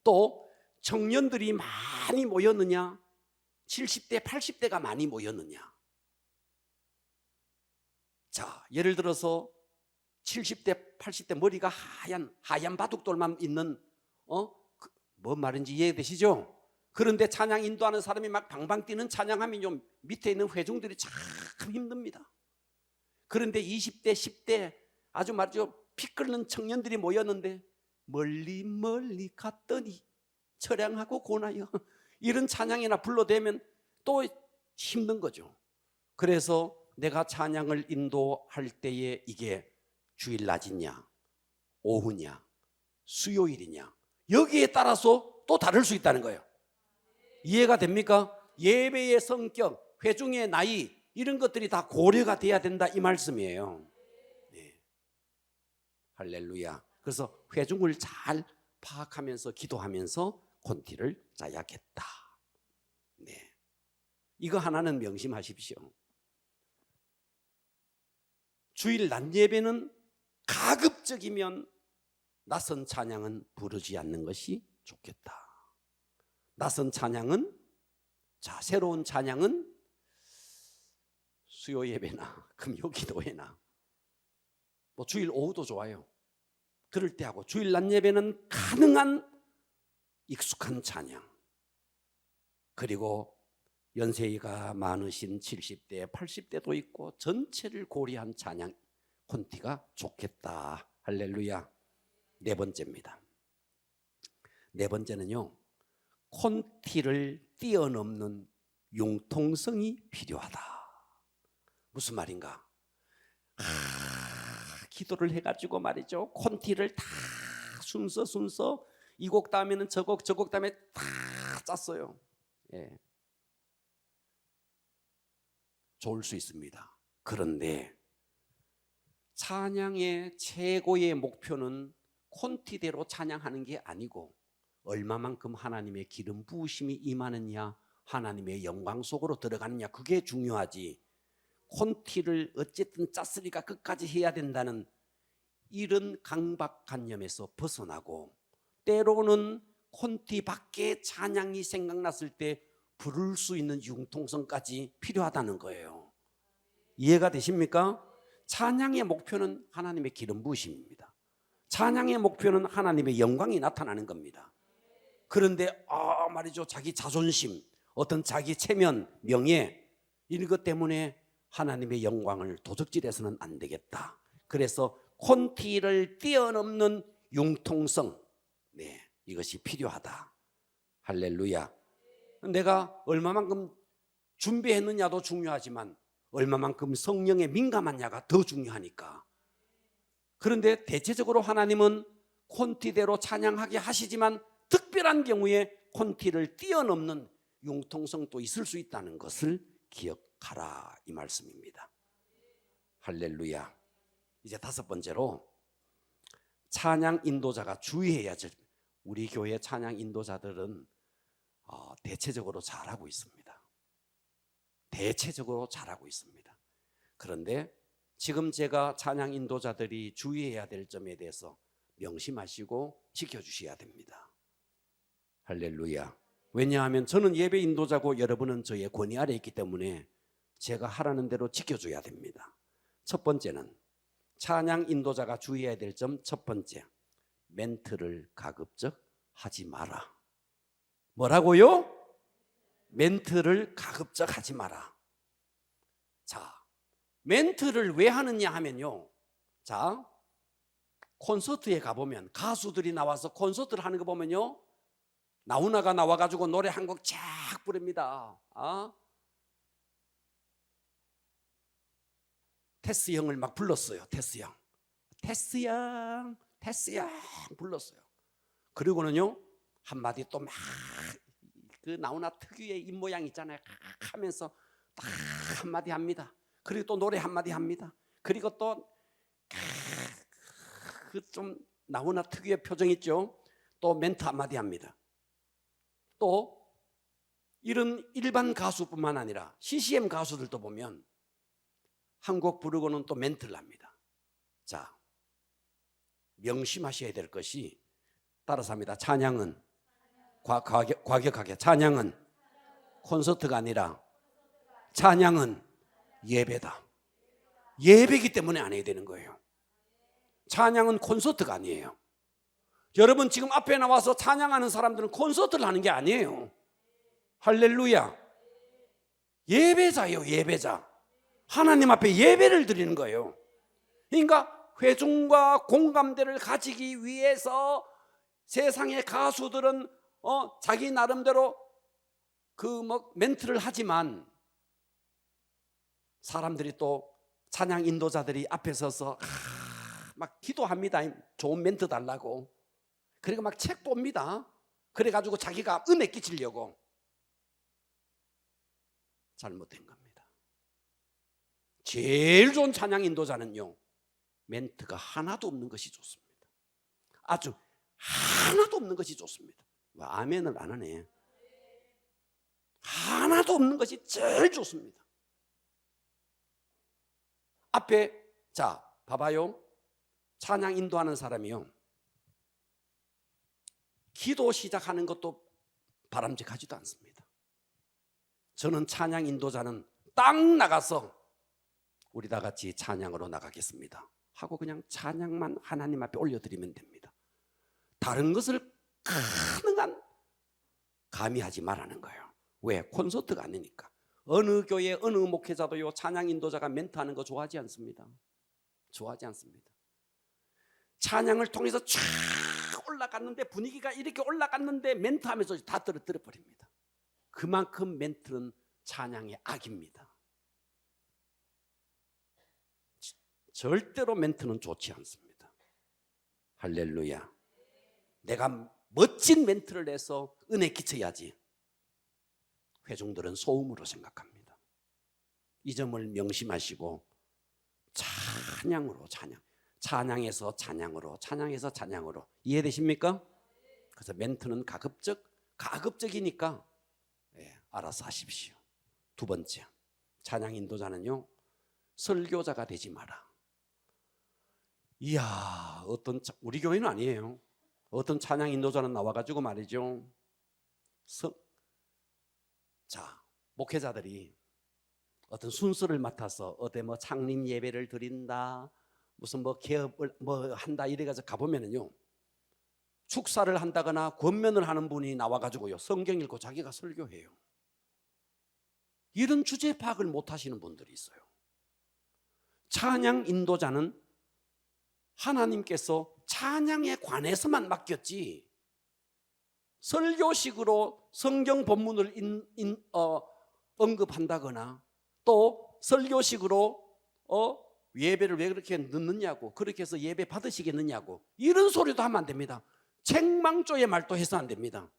또 청년들이 많이 모였느냐, 70대 80대가 많이 모였느냐. 자, 예를 들어서 70대 80대 머리가 하얀 바둑돌만 있는 뭔 말인지 이해되시죠? 그런데 찬양 인도하는 사람이 막 방방 뛰는 찬양하면 좀 밑에 있는 회중들이 참 힘듭니다. 그런데 20대 10대 아주 말이죠, 피 끓는 청년들이 모였는데 멀리 갔더니 처량하고 고나여 이런 찬양이나 불러대면 또 힘든 거죠. 그래서 내가 찬양을 인도할 때에 이게 주일 낮이냐 오후냐 수요일이냐 여기에 따라서 또 다를 수 있다는 거예요. 이해가 됩니까? 예배의 성격, 회중의 나이 이런 것들이 다 고려가 돼야 된다 이 말씀이에요. 네. 할렐루야. 그래서 회중을 잘 파악하면서 기도하면서 콘티를 짜야겠다. 네. 이거 하나는 명심하십시오. 주일 낮 예배는 가급적이면 낯선 찬양은 부르지 않는 것이 좋겠다. 낯선 찬양은, 자, 새로운 찬양은 수요 예배나 금요 기도회나 뭐 주일 오후도 좋아요. 그럴 때 하고, 주일 낮 예배는 가능한 익숙한 찬양, 그리고 연세가 많으신 70대 80대도 있고 전체를 고려한 찬양 콘티가 좋겠다. 할렐루야. 네 번째입니다. 네 번째는요, 콘티를 뛰어넘는 융통성이 필요하다. 무슨 말인가? 기도를 해가지고 말이죠, 콘티를 다 순서 이 곡 다음에는 저 곡 다음에 다 짰어요. 예. 좋을 수 있습니다. 그런데 찬양의 최고의 목표는 콘티대로 찬양하는 게 아니고 얼마만큼 하나님의 기름 부으심이 임하느냐, 하나님의 영광 속으로 들어가느냐, 그게 중요하지. 콘티를 어쨌든 짰으니까 끝까지 해야 된다는 이런 강박관념에서 벗어나고, 때로는 콘티 밖에 찬양이 생각났을 때 부를 수 있는 융통성까지 필요하다는 거예요. 이해가 되십니까? 찬양의 목표는 하나님의 기름 부으심입니다. 찬양의 목표는 하나님의 영광이 나타나는 겁니다. 그런데 말이죠, 자기 자존심, 어떤 자기 체면, 명예, 이런 것 때문에 하나님의 영광을 도적질해서는 안 되겠다. 그래서 콘티를 뛰어넘는 융통성, 이것이 필요하다. 할렐루야. 내가 얼마만큼 준비했느냐도 중요하지만 얼마만큼 성령에 민감하냐가 더 중요하니까. 그런데 대체적으로 하나님은 콘티대로 찬양하게 하시지만 특별한 경우에 콘티를 뛰어넘는 융통성도 있을 수 있다는 것을 기억하라, 이 말씀입니다. 할렐루야. 이제 다섯 번째로, 찬양 인도자가 주의해야 될, 우리 교회 찬양 인도자들은 대체적으로 잘하고 있습니다. 대체적으로 잘하고 있습니다. 그런데 지금 제가 찬양 인도자들이 주의해야 될 점에 대해서 명심하시고 지켜주셔야 됩니다. 할렐루야. 왜냐하면 저는 예배 인도자고 여러분은 저의 권위 아래 있기 때문에 제가 하라는 대로 지켜줘야 됩니다. 첫 번째는, 찬양 인도자가 주의해야 될 점 첫 번째, 멘트를 가급적 하지 마라. 뭐라고요? 멘트를 가급적 하지 마라. 자, 멘트를 왜 하느냐 하면요, 자, 콘서트에 가보면 가수들이 나와서 콘서트를 하는 거 보면요, 나훈아가 나와가지고 노래 한 곡 쫙 부릅니다. 테스 형을 막 불렀어요. 테스 형 불렀어요. 그리고는요, 한마디 또 막 그 나훈아 특유의 입모양 있잖아요, 하면서 딱 한마디 합니다. 그리고 또 노래 한마디 합니다. 그리고 또 그 좀 나훈아 특유의 표정 있죠, 또 멘트 한마디 합니다. 또 이런 일반 가수뿐만 아니라 CCM 가수들도 보면 한 곡 부르고는 또 멘트를 합니다. 자, 명심하셔야 될 것이, 따라서 합니다. 찬양은 과격하게, 찬양은 콘서트가 아니라 찬양은 예배다. 예배이기 때문에 안 해야 되는 거예요. 찬양은 콘서트가 아니에요. 여러분 지금 앞에 나와서 찬양하는 사람들은 콘서트를 하는 게 아니에요. 할렐루야. 예배자예요. 예배자. 하나님 앞에 예배를 드리는 거예요. 그러니까 회중과 공감대를 가지기 위해서 세상의 가수들은 자기 나름대로 그 멘트를 하지만, 사람들이 또 찬양 인도자들이 앞에 서서 막 기도합니다. 좋은 멘트 달라고. 그리고 막 책 봅니다. 그래가지고 자기가 은혜 끼치려고. 잘못된 겁니다. 제일 좋은 찬양 인도자는요, 멘트가 하나도 없는 것이 좋습니다. 아주 하나도 없는 것이 좋습니다. 왜 아멘을 안 하네? 하나도 없는 것이 제일 좋습니다. 앞에, 자, 봐봐요. 찬양 인도하는 사람이요, 기도 시작하는 것도 바람직하지도 않습니다. 저는 찬양 인도자는 딱 나가서 우리 다 같이 찬양으로 나가겠습니다 하고 그냥 찬양만 하나님 앞에 올려드리면 됩니다. 다른 것을 가능한 감히 하지 말라는 거예요. 왜? 콘서트가 아니니까. 어느 교회 어느 목회자도요, 찬양 인도자가 멘트하는 거 좋아하지 않습니다. 좋아하지 않습니다. 찬양을 통해서 쫙 올라갔는데, 분위기가 이렇게 올라갔는데 멘트하면서 다 떨어뜨려 버립니다. 그만큼 멘트는 찬양의 악입니다. 절대로 멘트는 좋지 않습니다. 할렐루야. 내가 멋진 멘트를 내서 은혜 끼쳐야지. 회중들은 소음으로 생각합니다. 이 점을 명심하시고 잘 찬양으로 찬양, 찬양에서 찬양으로, 찬양에서 찬양으로. 이해되십니까? 그래서 멘트는 가급적이니까 알아서 하십시오. 두 번째, 찬양 인도자는요, 설교자가 되지 마라. 이야, 우리 교회는 아니에요. 어떤 찬양 인도자는 나와가지고 말이죠, 목회자들이 어떤 순서를 맡아서 어디 뭐 창립 예배를 드린다, 무슨 뭐 개업을 뭐 한다 이래가지고 가보면은요, 축사를 한다거나 권면을 하는 분이 나와가지고요, 성경 읽고 자기가 설교해요. 이런 주제 파악을 못 하시는 분들이 있어요. 찬양 인도자는 하나님께서 찬양에 관해서만 맡겼지, 설교식으로 성경 본문을 언급한다거나 또 설교식으로 예배를 왜 그렇게 늦느냐고, 그렇게 해서 예배 받으시겠느냐고, 이런 소리도 하면 안 됩니다. 책망조의 말도 해서 안 됩니다.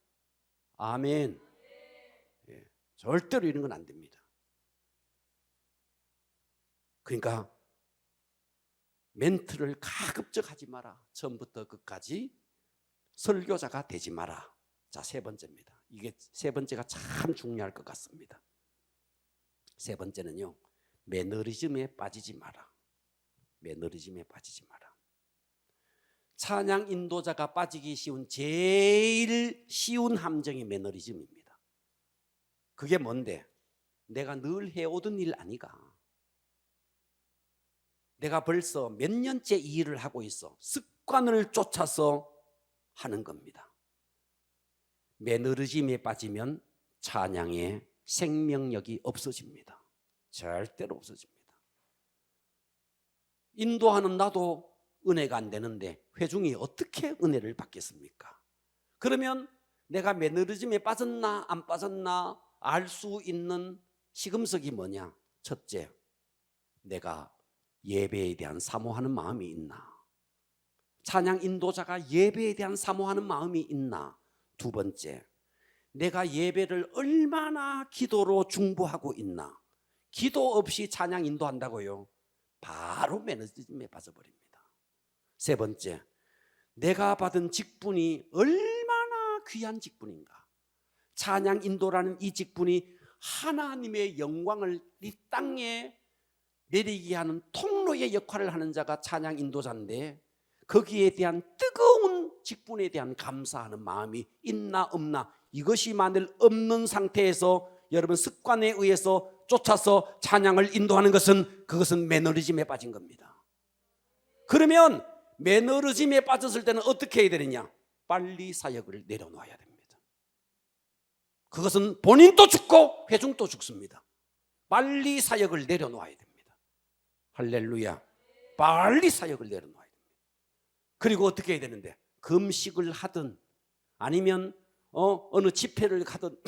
아멘. 절대로 이런 건 안 됩니다. 그러니까 멘트를 가급적 하지 마라. 처음부터 끝까지 설교자가 되지 마라. 자, 세 번째입니다. 이게 세 번째가 참 중요할 것 같습니다. 세 번째는요, 매너리즘에 빠지지 마라. 매너리즘에 빠지지 마라. 찬양 인도자가 빠지기 쉬운 제일 쉬운 함정이 매너리즘입니다. 그게 뭔데? 내가 늘 해오던 일 아니가. 내가 벌써 몇 년째 이 일을 하고 있어. 습관을 쫓아서 하는 겁니다. 매너리즘에 빠지면 찬양의 생명력이 없어집니다. 절대로 없어집니다. 인도하는 나도 은혜가 안 되는데 회중이 어떻게 은혜를 받겠습니까? 그러면 내가 매너리즘에 빠졌나 안 빠졌나 알 수 있는 시금석이 뭐냐? 첫째, 내가 예배에 대한 사모하는 마음이 있나? 찬양 인도자가 예배에 대한 사모하는 마음이 있나? 두 번째, 내가 예배를 얼마나 기도로 중보하고 있나? 기도 없이 찬양 인도한다고요? 바로 매너리즘에 빠져버립니다. 세 번째, 내가 받은 직분이 얼마나 귀한 직분인가? 찬양 인도라는 이 직분이 하나님의 영광을 이 땅에 내리게 하는 통로의 역할을 하는 자가 찬양 인도자인데, 거기에 대한 뜨거운 직분에 대한 감사하는 마음이 있나 없나, 이것이 만일 없는 상태에서 여러분 습관에 의해서 쫓아서 찬양을 인도하는 것은, 그것은 매너리즘에 빠진 겁니다. 그러면 매너리즘에 빠졌을 때는 어떻게 해야 되느냐? 빨리 사역을 내려놓아야 됩니다. 그것은 본인도 죽고 회중도 죽습니다. 빨리 사역을 내려놓아야 됩니다. 할렐루야. 빨리 사역을 내려놓아야 됩니다. 그리고 어떻게 해야 되는데? 금식을 하든 아니면 어느 집회를 가든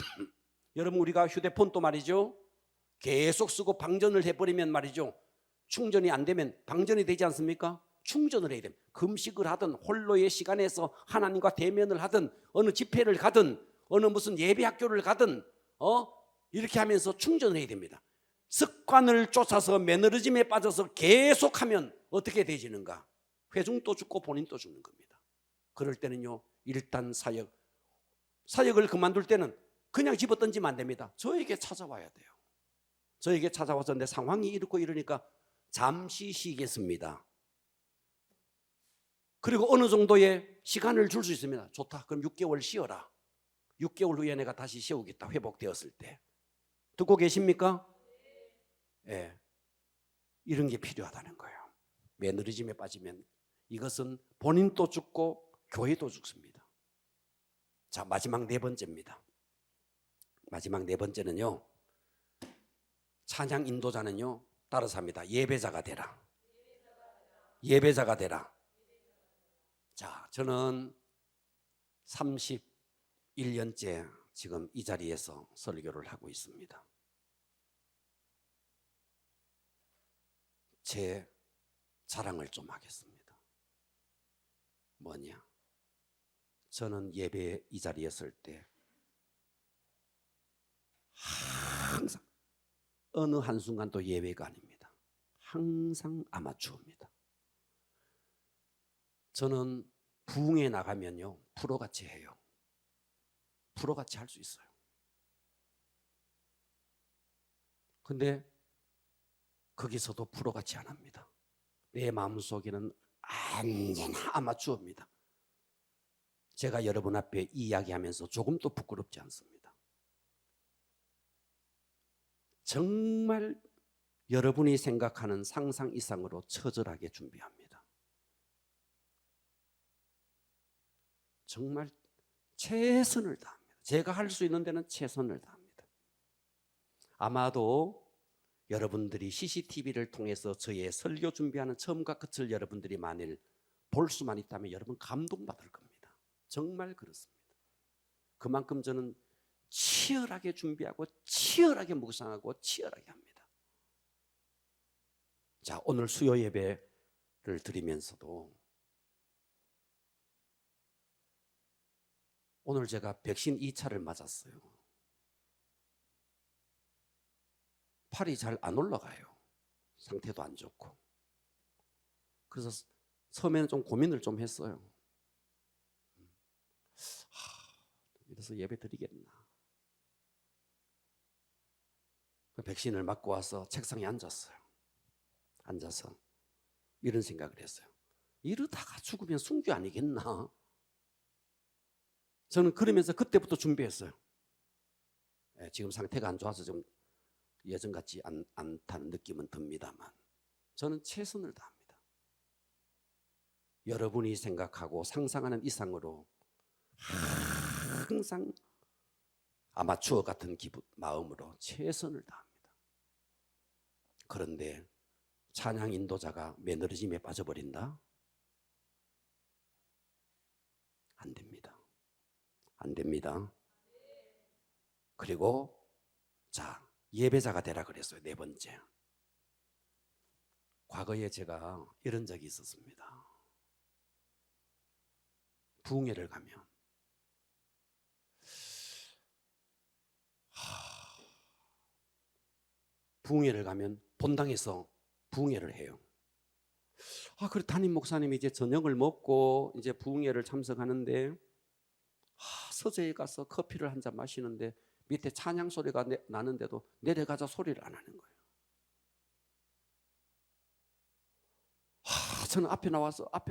여러분, 우리가 휴대폰도 말이죠, 계속 쓰고 방전을 해버리면 말이죠, 충전이 안 되면 방전이 되지 않습니까? 충전을 해야 됩니다. 금식을 하든 홀로의 시간에서 하나님과 대면을 하든 어느 집회를 가든 어느 무슨 예배 학교를 가든 이렇게 하면서 충전을 해야 됩니다. 습관을 쫓아서 매너리즘에 빠져서 계속하면 어떻게 되지는가? 회중도 죽고 본인도 죽는 겁니다. 그럴 때는요, 일단 사역을 그만둘 때는 그냥 집어던지면 안 됩니다. 저에게 찾아와야 돼요. 저에게 찾아와서 내 상황이 이렇고 이러니까 잠시 쉬겠습니다. 그리고 어느 정도의 시간을 줄 수 있습니다. 좋다, 그럼 6개월 쉬어라. 6개월 후에 내가 다시 세우겠다, 회복되었을 때. 듣고 계십니까? 이런 게 필요하다는 거예요. 매너리즘에 빠지면 이것은 본인도 죽고 교회도 죽습니다. 자, 마지막 네 번째입니다. 마지막 네 번째는요, 찬양 인도자는요, 따라서 합니다. 예배자가 되라. 예배자가 되라. 자, 저는 31년째 지금 이 자리에서 설교를 하고 있습니다. 제 자랑을 좀 하겠습니다. 뭐냐? 저는 예배 이 자리에 설 때 항상 어느 한순간도 예외가 아닙니다. 항상 아마추어입니다. 저는 부흥에 나가면요 프로같이 해요. 프로같이 할 수 있어요. 근데 거기서도 프로같이 안 합니다. 내 마음속에는 언제나 아마추어입니다. 제가 여러분 앞에 이 이야기하면서 조금도 부끄럽지 않습니다. 정말 여러분이 생각하는 상상 이상으로 처절하게 준비합니다. 정말 최선을 다합니다. 제가 할 수 있는 데는 최선을 다합니다. 아마도 여러분들이 CCTV를 통해서 저의 설교 준비하는 처음과 끝을 여러분들이 만일 볼 수만 있다면 여러분 감동받을 겁니다. 정말 그렇습니다. 그만큼 저는 치열하게 준비하고 치열하게 묵상하고 치열하게 합니다. 자, 오늘 수요 예배를 드리면서도 오늘 제가 백신 2차를 맞았어요. 팔이 잘 안 올라가요. 상태도 안 좋고. 그래서 처음에는 좀 고민을 좀 했어요. 이래서 예배 드리겠나. 백신을 맞고 와서 책상에 앉았어요. 앉아서 이런 생각을 했어요. 이러다가 죽으면 순교 아니겠나. 저는 그러면서 그때부터 준비했어요. 지금 상태가 안 좋아서 좀 예전 같지 않다는 느낌은 듭니다만 저는 최선을 다합니다. 여러분이 생각하고 상상하는 이상으로 항상 아마추어 같은 마음으로 최선을 다합니다. 그런데 찬양 인도자가 매너리즘에 빠져버린다? 안 됩니다. 안 됩니다. 그리고 자, 예배자가 되라 그랬어요. 네 번째. 과거에 제가 이런 적이 있었습니다. 부흥회를 가면 본당에서 부흥회를 해요. 그래 담임 목사님이 이제 저녁을 먹고 이제 부흥회를 참석하는데 서재에 가서 커피를 한 잔 마시는데 밑에 찬양 소리가 나는데도 내려가자 소리를 안 하는 거예요. 저는 앞에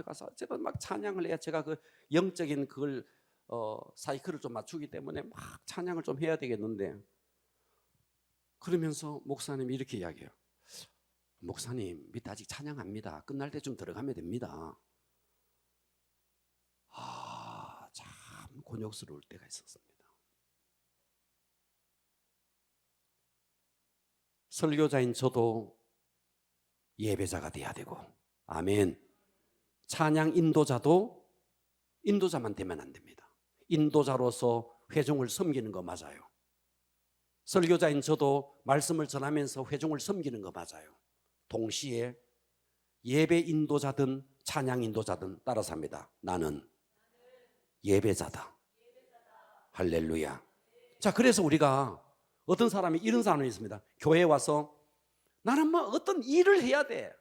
가서 제가 막 찬양을 해야 제가 그 영적인 그걸 사이클을 좀 맞추기 때문에 막 찬양을 좀 해야 되겠는데 그러면서 목사님이 이렇게 이야기해요. 목사님 밑에 아직 찬양합니다. 끝날 때 좀 들어가면 됩니다. 참 곤욕스러울 때가 있었습니다. 설교자인 저도 예배자가 돼야 되고, 아멘. 찬양 인도자도 인도자만 되면 안 됩니다. 인도자로서 회중을 섬기는 거 맞아요. 설교자인 저도 말씀을 전하면서 회중을 섬기는 거 맞아요. 동시에 예배 인도자든 찬양 인도자든 따라서 합니다. 나는 예배자다. 할렐루야. 자, 그래서 우리가 어떤 사람이 이런 사람이 있습니다. 교회에 와서 나는 뭐 어떤 일을 해야 돼.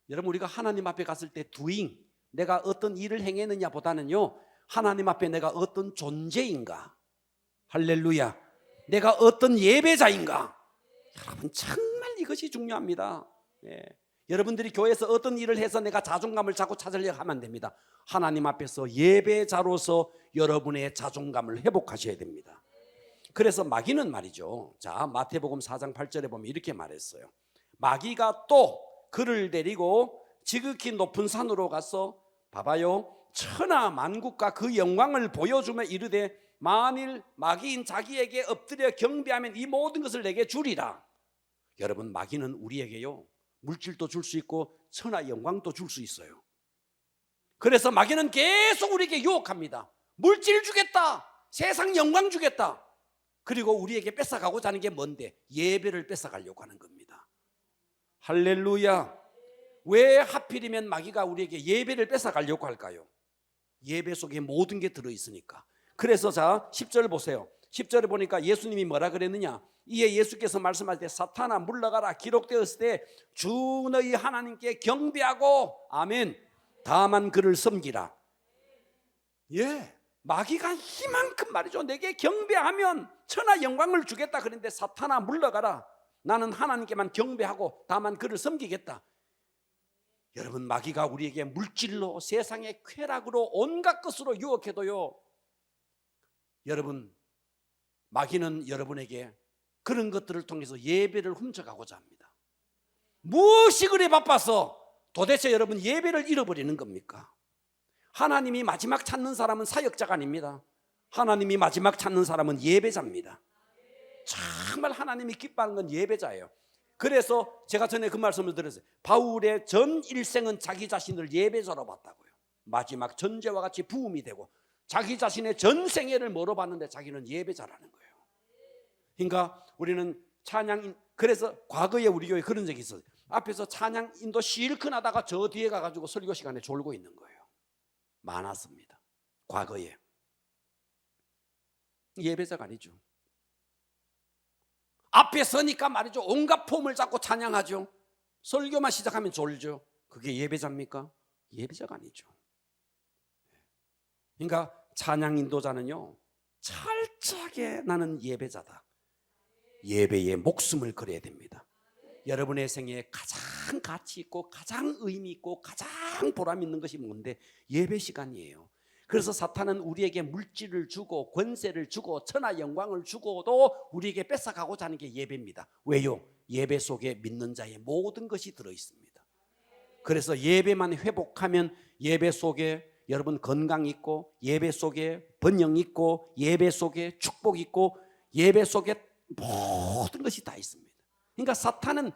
여러분 우리가 하나님 앞에 갔을 때 doing, 내가 어떤 일을 행했느냐 보다는요 하나님 앞에 내가 어떤 존재인가. 할렐루야. 내가 어떤 예배자인가. 여러분 정말 이것이 중요합니다. 여러분들이 교회에서 어떤 일을 해서 내가 자존감을 자꾸 찾으려고 하면 안 됩니다. 하나님 앞에서 예배자로서 여러분의 자존감을 회복하셔야 됩니다. 그래서 마귀는 말이죠. 자, 마태복음 4장 8절에 보면 이렇게 말했어요. 마귀가 또 그를 데리고 지극히 높은 산으로 가서 봐봐요. 천하 만국과 그 영광을 보여주며 이르되 만일 마귀인 자기에게 엎드려 경배하면 이 모든 것을 내게 주리라. 여러분 마귀는 우리에게요 물질도 줄 수 있고 천하 영광도 줄 수 있어요. 그래서 마귀는 계속 우리에게 유혹합니다. 물질 주겠다, 세상 영광 주겠다. 그리고 우리에게 뺏어가고자 하는 게 뭔데? 예배를 뺏어가려고 하는 겁니다. 할렐루야. 왜 하필이면 마귀가 우리에게 예배를 뺏어가려고 할까요? 예배 속에 모든 게 들어있으니까. 그래서 자 10절 보세요. 10절에 보니까 예수님이 뭐라 그랬느냐? 이에 예수께서 말씀하실 때 사탄아 물러가라 기록되었을 때 주 너희 하나님께 경배하고 아멘 다만 그를 섬기라. 예, 마귀가 이만큼 말이죠. 내게 경배하면 천하 영광을 주겠다 그랬는데 사탄아 물러가라. 나는 하나님께만 경배하고 다만 그를 섬기겠다. 여러분 마귀가 우리에게 물질로 세상의 쾌락으로 온갖 것으로 유혹해도요, 여러분 마귀는 여러분에게 그런 것들을 통해서 예배를 훔쳐가고자 합니다. 무엇이 그리 바빠서 도대체 여러분 예배를 잃어버리는 겁니까? 하나님이 마지막 찾는 사람은 사역자가 아닙니다. 하나님이 마지막 찾는 사람은 예배자입니다. 정말 하나님이 기뻐하는 건 예배자예요. 그래서 제가 전에 그 말씀을 드렸어요. 바울의 전 일생은 자기 자신을 예배자로 봤다고요. 마지막 전제와 같이 부음이 되고 자기 자신의 전 생애를 뭐로 봤는데 자기는 예배자라는 거예요. 그러니까 우리는 찬양, 그래서 과거에 우리 교회 그런 적이 있어요. 앞에서 찬양 인도 실컷 하다가 저 뒤에 가가지고 설교 시간에 졸고 있는 거예요. 많았습니다. 과거에. 예배자가 아니죠. 앞에 서니까 말이죠. 온갖 폼을 잡고 찬양하죠. 설교만 시작하면 졸죠. 그게 예배자입니까? 예배자가 아니죠. 그러니까 찬양 인도자는요, 철저하게 나는 예배자다. 예배에 목숨을 걸어야 됩니다. 여러분의 생애에 가장 가치 있고 가장 의미 있고 가장 보람 있는 것이 뭔데? 예배 시간이에요. 그래서 사탄은 우리에게 물질을 주고 권세를 주고 천하 영광을 주고도 우리에게 뺏어가고자 하는 게 예배입니다. 왜요? 예배 속에 믿는 자의 모든 것이 들어있습니다. 그래서 예배만 회복하면 예배 속에 여러분 건강 있고 예배 속에 번영 있고 예배 속에 축복 있고 예배 속에 모든 것이 다 있습니다. 그러니까 사탄은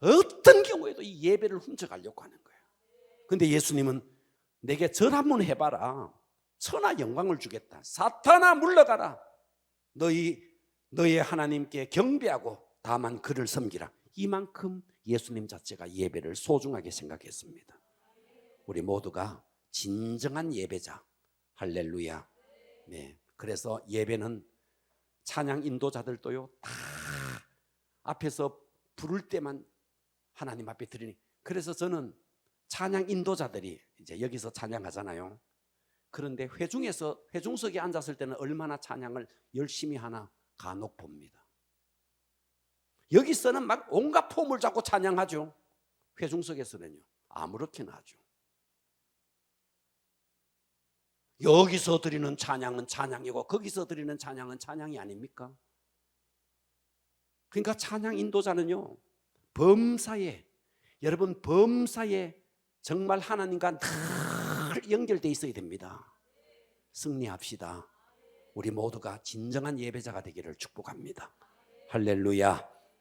어떤 경우에도 이 예배를 훔쳐가려고 하는 거예요. 그런데 예수님은 내게 절 한번 해봐라. 천하 영광을 주겠다. 사탄아 물러가라. 너의 하나님께 경배하고 다만 그를 섬기라. 이만큼 예수님 자체가 예배를 소중하게 생각했습니다. 우리 모두가 진정한 예배자. 할렐루야. 네. 그래서 예배는 찬양 인도자들도요 다 앞에서 부를 때만 하나님 앞에 드리니. 그래서 저는 찬양 인도자들이 이제 여기서 찬양하잖아요. 그런데 회중석에 앉았을 때는 얼마나 찬양을 열심히 하나 간혹 봅니다. 여기서는 막 온갖 폼을 잡고 찬양하죠. 회중석에서는요 아무렇게나 하죠. 여기서 드리는 찬양은 찬양이고 거기서 드리는 찬양은 찬양이 아닙니까? 그러니까 찬양 인도자는요 범사에, 여러분 범사에 정말 하나님과 늘 연결되어 있어야 됩니다. 승리합시다. 우리 모두가 진정한 예배자가 되기를 축복합니다. 할렐루야.